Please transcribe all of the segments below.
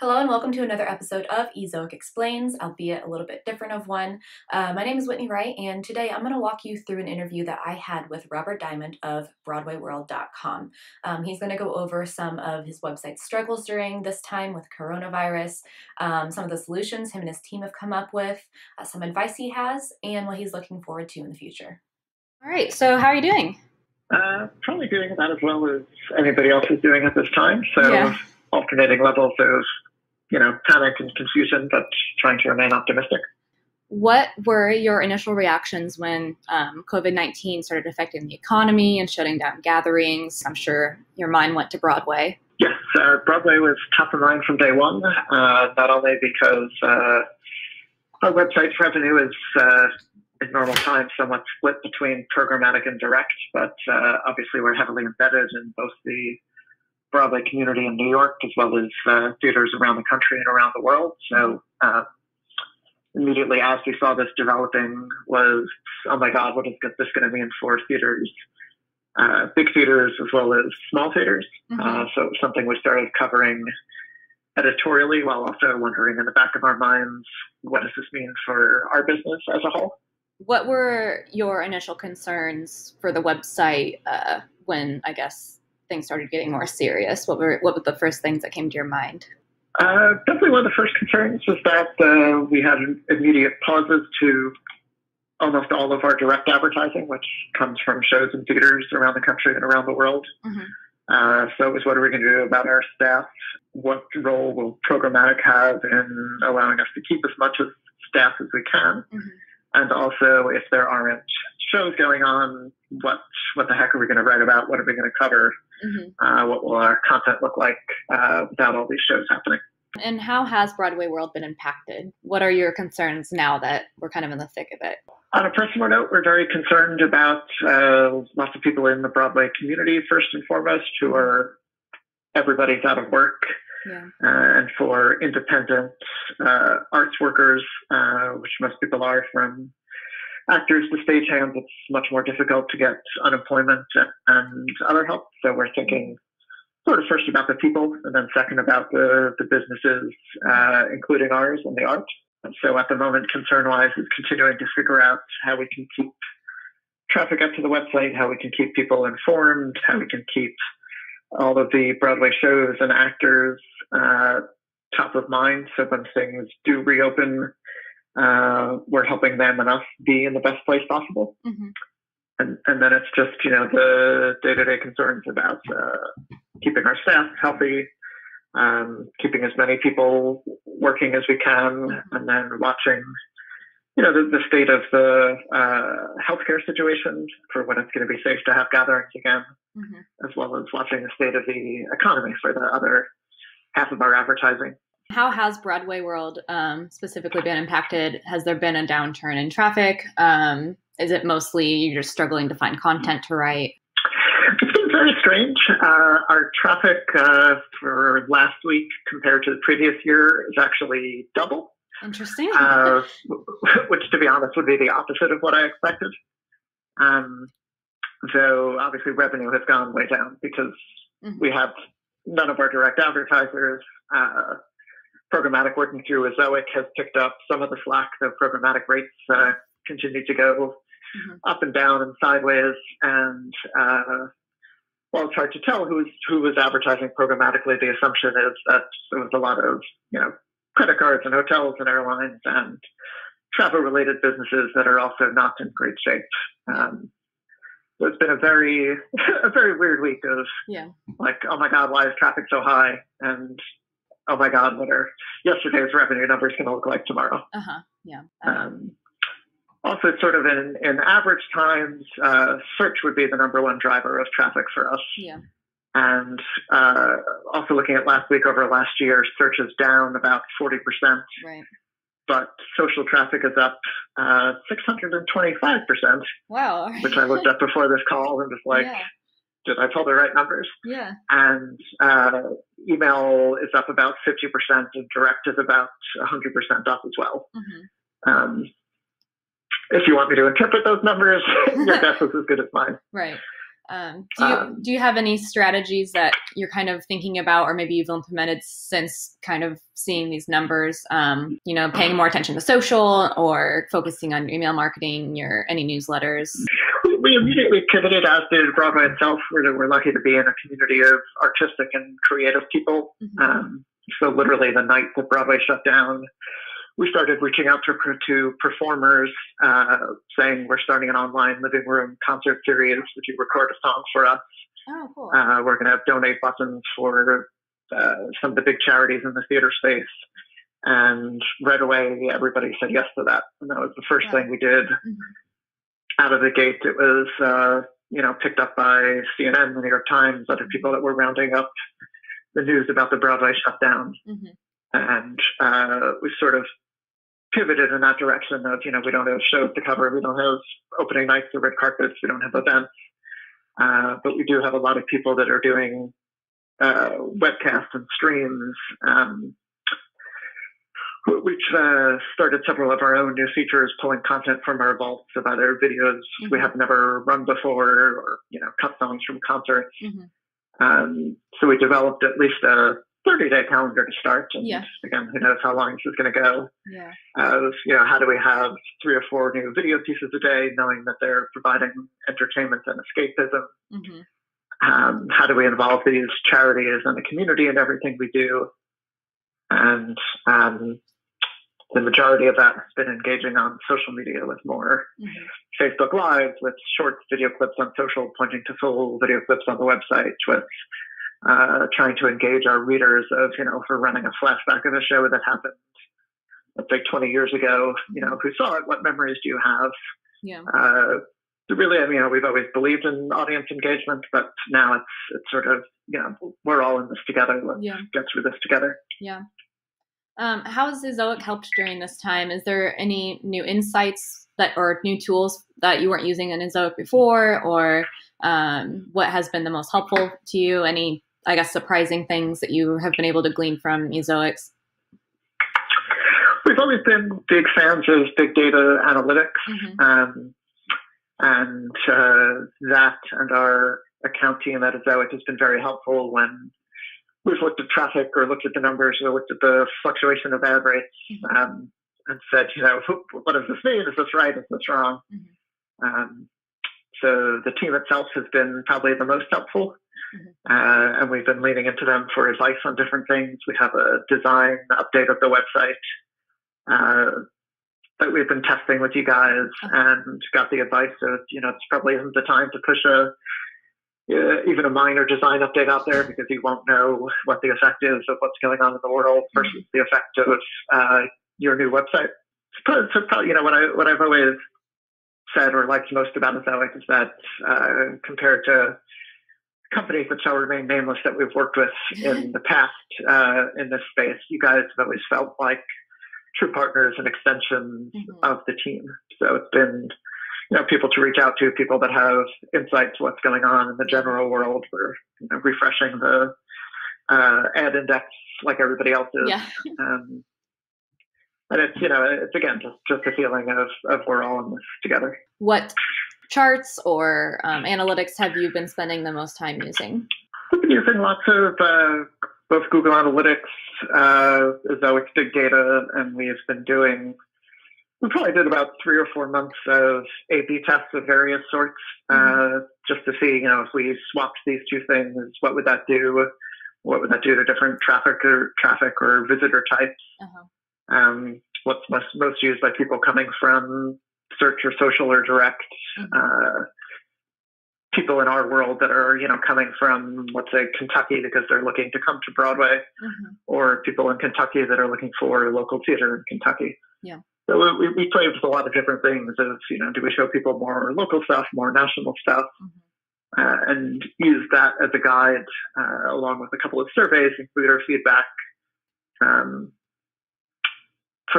Hello and welcome to another episode of Ezoic Explains, albeit a little bit different of one. My name is Whitney Wright, and today I'm going to walk you through an interview that I had with Robert Diamond of BroadwayWorld.com. He's going to go over some of his website's struggles during this time with coronavirus, some of the solutions him and his team have come up with, some advice he has, and what he's looking forward to in the future. All right, so how are you doing? Probably doing about as well as anybody else is doing at this time. So alternating levels of panic and confusion, but trying to remain optimistic. What were your initial reactions when COVID-19 started affecting the economy and shutting down gatherings? I'm sure your mind went to Broadway. Yes, Broadway was top of mind from day one, not only because our website's revenue is, in normal times, somewhat split between programmatic and direct, but obviously we're heavily embedded in both the Broadway community in New York, as well as theaters around the country and around the world. So immediately as we saw this developing was, oh my God, what is this going to mean for theaters, big theaters as well as small theaters? So it was something we started covering editorially while also wondering in the back of our minds, what does this mean for our business as a whole? What were your initial concerns for the website when, I guess, things started getting more serious? What were the first things that came to your mind? Definitely one of the first concerns was that we had immediate pauses to almost all of our direct advertising, which comes from shows and theaters around the country and around the world. So it was, what are we going to do about our staff? What role will programmatic have in allowing us to keep as much of staff as we can? And also, if there aren't shows going on, what the heck are we going to write about? What are we going to cover? What will our content look like without all these shows happening? And how has Broadway World been impacted? What are your concerns now that we're kind of in the thick of it? On a personal note, we're very concerned about lots of people in the Broadway community, first and foremost, who are, everybody's out of work. And for independent arts workers, which most people are, from actors to stagehands, it's much more difficult to get unemployment and other help. So we're thinking sort of first about the people, and then second about the businesses, including ours and the art. And so at the moment, concern-wise, is continuing to figure out how we can keep traffic up to the website, how we can keep people informed, how we can keep all of the Broadway shows and actors top of mind. So when things do reopen, we're helping them and us be in the best place possible. And then it's just, the day-to-day concerns about keeping our staff healthy, keeping as many people working as we can, and then watching, the state of the healthcare situation for when it's going to be safe to have gatherings again, as well as watching the state of the economy for the other half of our advertising. How has Broadway World specifically been impacted? Has there been a downturn in traffic? Is it mostly you're just struggling to find content to write? It's been very strange. Our traffic for last week compared to the previous year is actually double. Interesting. Which, to be honest, would be the opposite of what I expected. Though, obviously, revenue has gone way down because we have none of our direct advertisers. Programmatic working through Ezoic has picked up some of the slack. The programmatic rates continue to go up and down and sideways. And while it's hard to tell who was advertising programmatically, the assumption is that there was a lot of, credit cards and hotels and airlines and travel-related businesses that are also not in great shape. So it's been a very weird week of like, oh my God, why is traffic so high? And oh my God, what are yesterday's revenue numbers going to look like tomorrow? Also, sort of in average times, search would be the number one driver of traffic for us. And also looking at last week over last year, search is down about 40%. But social traffic is up 625%. Wow. Which I looked up before this call and was like, did I pull the right numbers? And email is up about 50%, and direct is about 100% up as well. If you want me to interpret those numbers, your guess is as good as mine. Right. Do you have any strategies that you're kind of thinking about, or maybe you've implemented since kind of seeing these numbers? Paying more attention to social, or focusing on email marketing, any newsletters? We immediately pivoted, as did Broadway itself. We're lucky to be in a community of artistic and creative people. So literally the night that Broadway shut down, we started reaching out to performers, saying we're starting an online living room concert series. Would you record a song for us? Oh, cool. We're going to have donate buttons for some of the big charities in the theater space. And right away, everybody said yes to that. And that was the first thing we did. Out of the gate, it was, picked up by CNN, the New York Times, other people that were rounding up the news about the Broadway shutdown. And we sort of pivoted in that direction of, we don't have shows to cover. We don't have opening nights or red carpets. We don't have events. But we do have a lot of people that are doing webcasts and streams. We've started several of our own new features, pulling content from our vaults of other videos we have never run before, or, cut songs from concerts. So we developed at least a 30-day calendar to start. And again, who knows how long this is going to go. How do we have 3 or 4 new video pieces a day, knowing that they're providing entertainment and escapism? How do we involve these charities and the community in everything we do? And the majority of that has been engaging on social media with more Facebook Lives, with short video clips on social pointing to full video clips on the website, with trying to engage our readers of, if we're running a flashback of a show that happened, let's say 20 years ago, who saw it, what memories do you have? Really, we've always believed in audience engagement, but now it's sort of, we're all in this together. Let's get through this together. How has Ezoic helped during this time? Is there any new insights or new tools that you weren't using in Ezoic before, or what has been the most helpful to you? Any, I guess, surprising things that you have been able to glean from Ezoic? We've always been big fans of big data analytics, and that and our account team at Ezoic has been very helpful when we've looked at traffic or looked at the numbers or looked at the fluctuation of ad rates, and said, what does this mean? Is this right? Is this wrong? So the team itself has been probably the most helpful, and we've been leaning into them for advice on different things. We have a design update of the website that we've been testing with you guys, and got the advice of, this probably isn't the time to push even a minor design update out there, because you won't know what the effect is of what's going on in the world versus the effect of your new website. So probably, what I've always said or liked most about Ezoic is that compared to companies that shall remain nameless that we've worked with in the past in this space, you guys have always felt like true partners and extensions of the team. So it's been, people to reach out to, people that have insight to what's going on in the general world. We're refreshing the ad index like everybody else is. And it's, it's again, just a feeling of we're all in this together. What charts or analytics have you been spending the most time using? We've been using lots of both Google Analytics, Ezoic's big data, and we probably did about 3 or 4 months of A/B tests of various sorts, just to see, if we swapped these two things, what would that do? What would that do to different traffic or visitor types? What's most used by people coming from search or social or direct? People in our world that are, coming from, let's say, Kentucky because they're looking to come to Broadway, or people in Kentucky that are looking for local theater in Kentucky. So we played with a lot of different things of, do we show people more local stuff, more national stuff, and use that as a guide, along with a couple of surveys, include our feedback from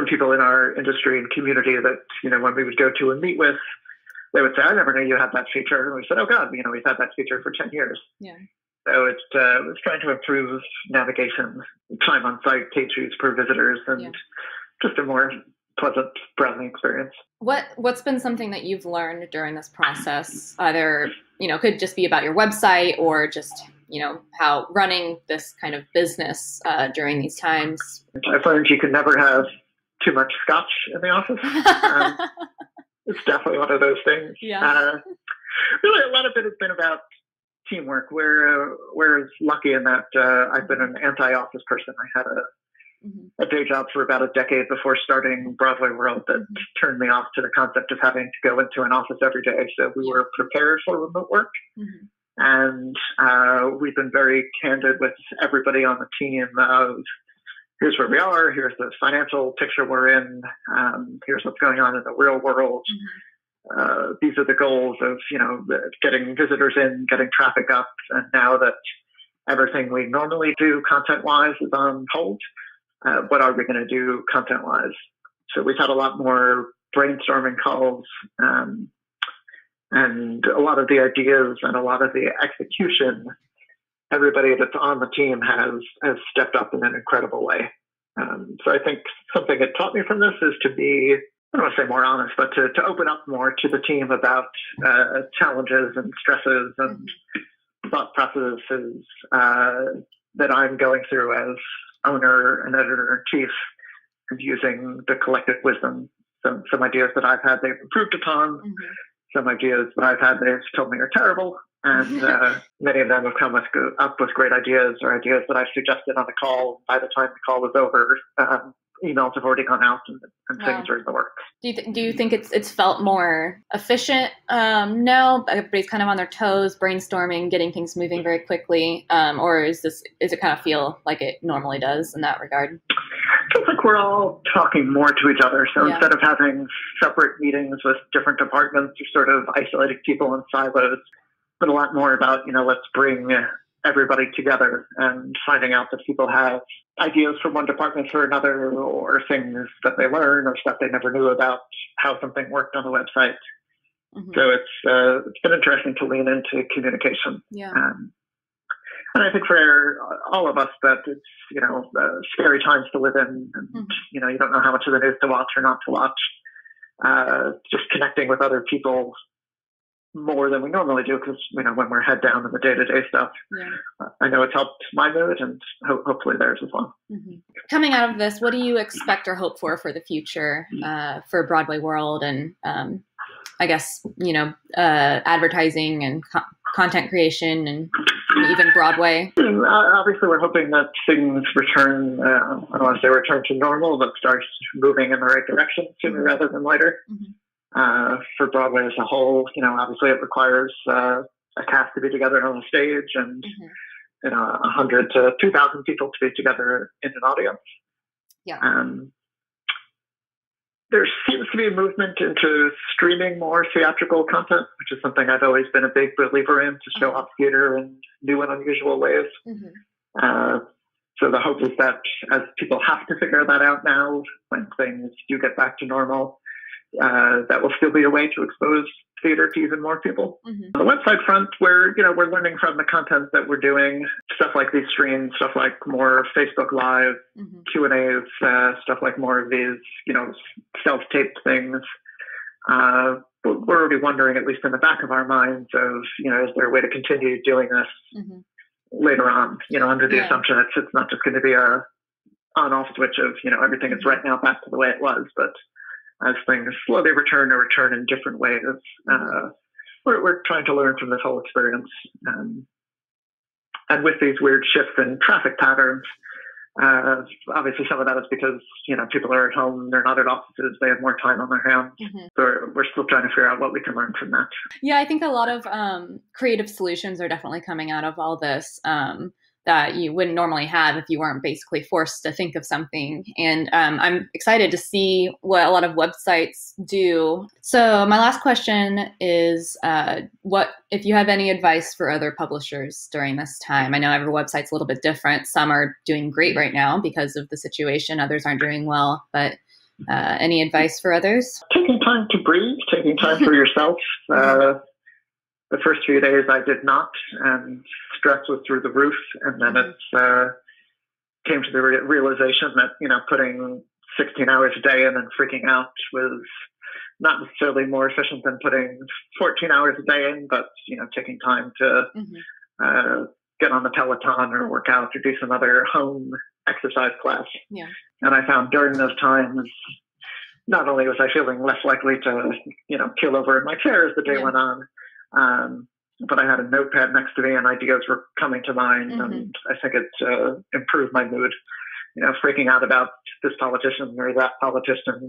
people in our industry and community that, when we would go to and meet with, they would say, I never knew you had that feature. And we said, oh God, we've had that feature for 10 years. So it's trying to improve navigation, time on site, page views per visitors, and just a more pleasant browsing experience. What's been something that you've learned during this process? Either, could just be about your website or just, how running this kind of business during these times. I've learned you can never have too much scotch in the office. It's definitely one of those things. Yeah. Really, a lot of it has been about teamwork. We're lucky in that I've been an anti-office person. I had a day job for about a decade before starting BroadwayWorld that turned me off to the concept of having to go into an office every day. So we were prepared for remote work. And we've been very candid with everybody on the team of here's where we are, here's the financial picture we're in, here's what's going on in the real world. These are the goals of, getting visitors in, getting traffic up. And now that everything we normally do content-wise is on hold, what are we going to do content-wise? So we've had a lot more brainstorming calls, and a lot of the ideas and a lot of the execution, everybody that's on the team has stepped up in an incredible way. So I think something it taught me from this is to be, I don't want to say more honest, but to open up more to the team about challenges and stresses and thought processes that I'm going through as owner and editor-in-chief, and using the collective wisdom. Some ideas that I've had, they've improved upon. Some ideas that I've had, they've told me are terrible. And many of them have come up with great ideas or ideas that I've suggested on the call. By the time the call was over, emails have already gone out and things are in the works. Do you think it's felt more efficient now? Everybody's kind of on their toes, brainstorming, getting things moving very quickly, or is it kind of feel like it normally does in that regard? I feel like we're all talking more to each other. So instead of having separate meetings with different departments or sort of isolating people in silos, but a lot more about, let's bring everybody together and finding out that people have ideas from one department for another, or things that they learn or stuff they never knew about how something worked on the website. So it's been interesting to lean into communication. And I think for all of us that it's scary times to live in, and you don't know how much of the news to watch or not to watch. Just connecting with other people more than we normally do, because when we're head down in the day-to-day stuff. I know it's helped my mood, and hopefully theirs as well. Coming out of this, what do you expect or hope for the future for BroadwayWorld and I guess advertising and content creation and even Broadway? Obviously, we're hoping that things return. I don't want to say return to normal, but start moving in the right direction sooner rather than later. For Broadway as a whole, obviously it requires a cast to be together on a stage, and 100 to 2,000 people to be together in an audience. There seems to be a movement into streaming more theatrical content, which is something I've always been a big believer in, to show off theater in new and unusual ways. So the hope is that as people have to figure that out now, when things do get back to normal, that will still be a way to expose theater to even more people. On the website front, we're learning from the content that we're doing, stuff like these streams, stuff like more Facebook Live, Q&As, stuff like more of these, self-taped things. We're already wondering, at least in the back of our minds, of, is there a way to continue doing this later on, under the assumption that it's not just going to be a on-off switch of, everything is right now back to the way it was, but as things slowly return in different ways. We're trying to learn from this whole experience. And with these weird shifts in traffic patterns, obviously some of that is because, people are at home, they're not at offices, they have more time on their hands. So we're still trying to figure out what we can learn from that. Yeah, I think a lot of creative solutions are definitely coming out of all this. That you wouldn't normally have if you weren't basically forced to think of something. And I'm excited to see what a lot of websites do. So my last question is, what if you have any advice for other publishers during this time? I know every website's a little bit different. Some are doing great right now because of the situation. Others aren't doing well. But any advice for others? Taking time to breathe, taking time for yourself. The first few days I did not, and stress was through the roof. And then it came to the realization that, putting 16 hours a day and then freaking out was not necessarily more efficient than putting 14 hours a day in, but, taking time to get on the Peloton or work out or do some other home exercise class. Yeah. And I found during those times, not only was I feeling less likely to, keel over in my chair as the day went on, but I had a notepad next to me and ideas were coming to mind. And I think it improved my mood, freaking out about this politician or that politician,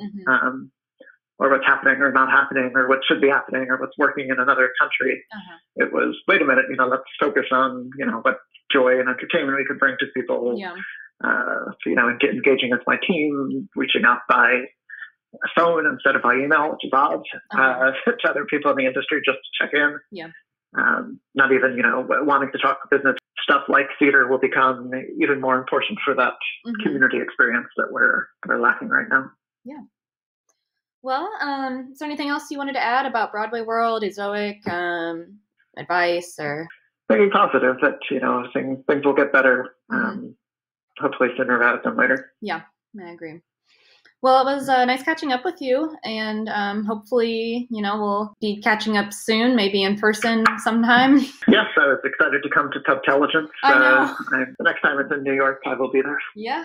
or what's happening or not happening, or what should be happening, or what's working in another country. It was, wait a minute, let's focus on, what joy and entertainment we could bring to people. And engaging with my team, reaching out by phone instead of by email, which is odd, to other people in the industry just to check in. Not even, wanting to talk business stuff like theater will become even more important for that community experience that we're lacking right now. Yeah. Well, is there anything else you wanted to add about Broadway World, Ezoic, advice, or? Being positive that, things will get better, hopefully sooner rather than later. Yeah, I agree. Well, it was nice catching up with you, and hopefully, we'll be catching up soon, maybe in person sometime. Yes, I was excited to come to Tubtelligence. I know. The next time it's in New York, I will be there. Yeah,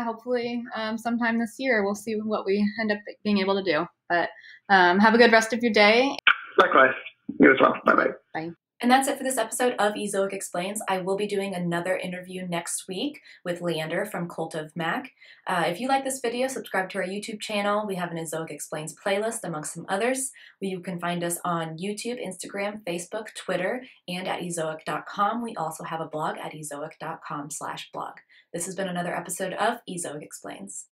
hopefully sometime this year. We'll see what we end up being able to do. But have a good rest of your day. Likewise. You as well. Bye-bye. Bye. And that's it for this episode of Ezoic Explains. I will be doing another interview next week with Leander from Cult of Mac. If you like this video, subscribe to our YouTube channel. We have an Ezoic Explains playlist amongst some others. You can find us on YouTube, Instagram, Facebook, Twitter, and at ezoic.com. We also have a blog at ezoic.com/blog. This has been another episode of Ezoic Explains.